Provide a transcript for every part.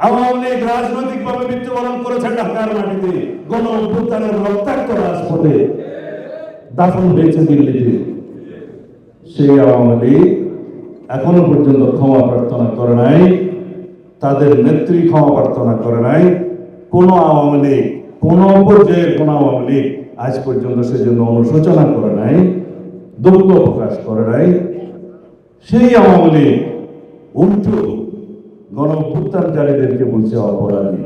আওয়ামী লীগ রাজনৈতিকভাবে মৃত্যুবরণ করেছে ঢাকার মাটিতে, গণ অভ্যুত্থানের রক্তাক্ত রাজপথে দাফন হয়েছে দিল্লিতে। সেই আওয়ামী লীগ এখনো পর্যন্ত ক্ষমা প্রার্থনা করে নাই, তাদের নেত্রী ক্ষমা প্রার্থনা করে নাই। কোন আওয়ামী লীগ, কোন পর্যায়ের কোন আওয়ামী লীগ আজ পর্যন্ত সেজন্য অনুশোচনা করে নাই, দুঃখ প্রকাশ করে নাই। সেই আওয়ামী লীগ উল্টো গণ অভ্যুত্থানকারীদেরকে বলছে অপরাধী।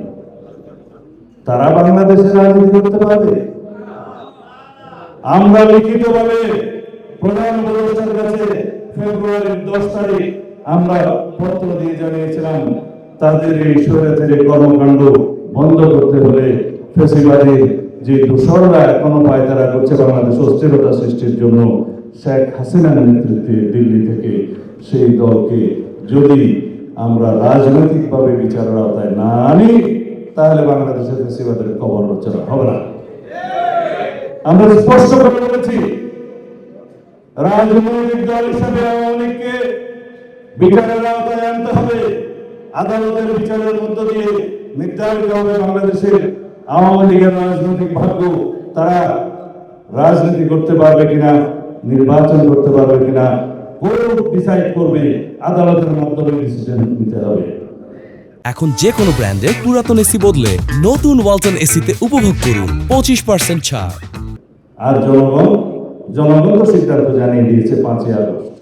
তারা বাংলাদেশের রাজনীতি করতে পারবে? আমরা লিখিতভাবে প্রধান উপদেষ্টার কাছে ফেব্রুয়ারির 10 তারিখ আমরা পত্র দিয়ে জানিয়েছিলাম, তাদের এই স্বৈরাচারী কর্মকাণ্ড বন্ধ করতে হলে ফ্যাসিবাদী যে দূষণরা এখনো পায়তারা করছে বাংলাদেশ অস্থিরতা সৃষ্টির জন্য, শেখ হাসিনার নেতৃত্বে দিল্লি থেকে সেই দলকে যদি আমরা রাজনৈতিকভাবে বিচারের আওতায় না আনি, তাহলে বাংলাদেশের ফ্যাসিবাদের কবর রচনা হবে না। আমরা স্পষ্ট করে বলেছি, রাজনৈতিক দল হিসাবে আওয়ামী লীগকে বিচারের আওতায় আনতে হবে। আদালতের বিচারের মধ্য দিয়ে নির্ধারিত হবে বাংলাদেশের আওয়ামী লীগের রাজনৈতিক ভাগ্য। তারা রাজনীতি করতে পারবে কিনা, নির্বাচন করতে পারবে কিনা, কোর্ট ডিসাইড করবে, আদালতের মাধ্যমে ডিসিশন নিতে হবে। এখন যে কোনো ব্র্যান্ডের পুরাতন এসি বদলে নতুন ওয়ালটন এসিতে উপভোগ করুন 25% ছাড়। আর জনগণ তো সিদ্ধান্ত জানিয়ে দিয়েছে 5ই আগস্ট।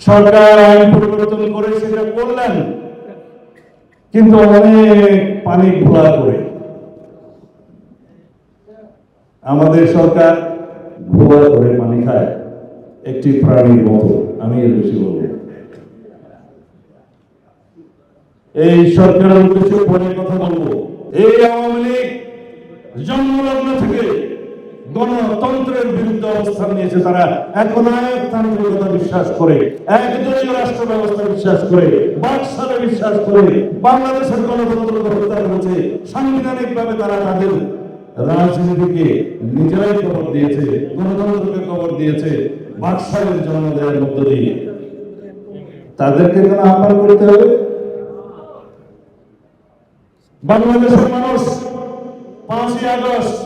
সরকার আইন পরিবর্তন করে সেটা করলেন, কিন্তু অনেক পানি ঘোলা করে। আমাদের সরকার ঘোলা করে পানি খায় একটি প্রাণীর মতো, আমি এর বেশি বলব। এই সরকারের উদ্দেশ্যে পরে কথা বলবো। এই আওয়ামী লীগ জন্মলগ্ন থেকে গণতন্ত্রের বিরুদ্ধে অবস্থান নিয়েছে। তারা একনায়কতান্ত্রিকতা বিশ্বাস করে, একদলীয় রাষ্ট্র ব্যবস্থা বিশ্বাস করে, বাকশালে বিশ্বাস করে, বাংলাদেশের গণতন্ত্রকে হত্যা করেছে। সাংবিধানিক ভাবে তারা তাদের রাজনীতিকে নিজেরাই কবর দিয়েছে, গণতন্ত্রকে কবর দিয়েছে বাকশালের জন্ম দেওয়ার মধ্য দিয়ে। তাদেরকে কেন আহ্বান করতে হবে? বাংলাদেশের মানুষ 5ই আগস্ট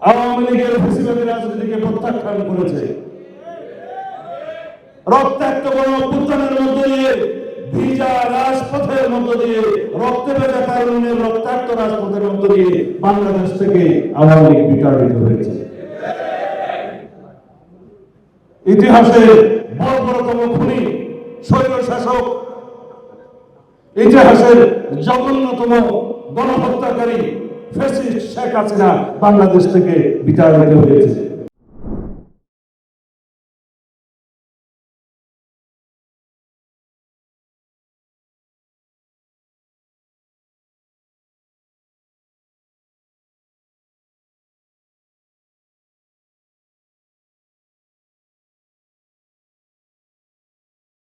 আওয়ামী লীগের ফ্যাসিবাদী রাজনীতিকে প্রত্যাখ্যান করেছে। রক্তাক্ত গণ অভ্যুত্থানের মধ্য দিয়ে, ভিজা রাজপথের মধ্য দিয়ে, রক্তে ভেজা তারুণ্যের রক্তাক্ত রাজপথের মধ্য দিয়ে বাংলাদেশ থেকে আওয়ামী লীগ বিতাড়িত হয়েছে। ইতিহাসে বর্বরতম খুনি, স্বৈর শাসক, ইতিহাসের জঘন্যতম গণহত্যাকারী ফ্যাসিস্ট শেখ হাসিনা বাংলাদেশ থেকে বিতাড়িত হয়েছে।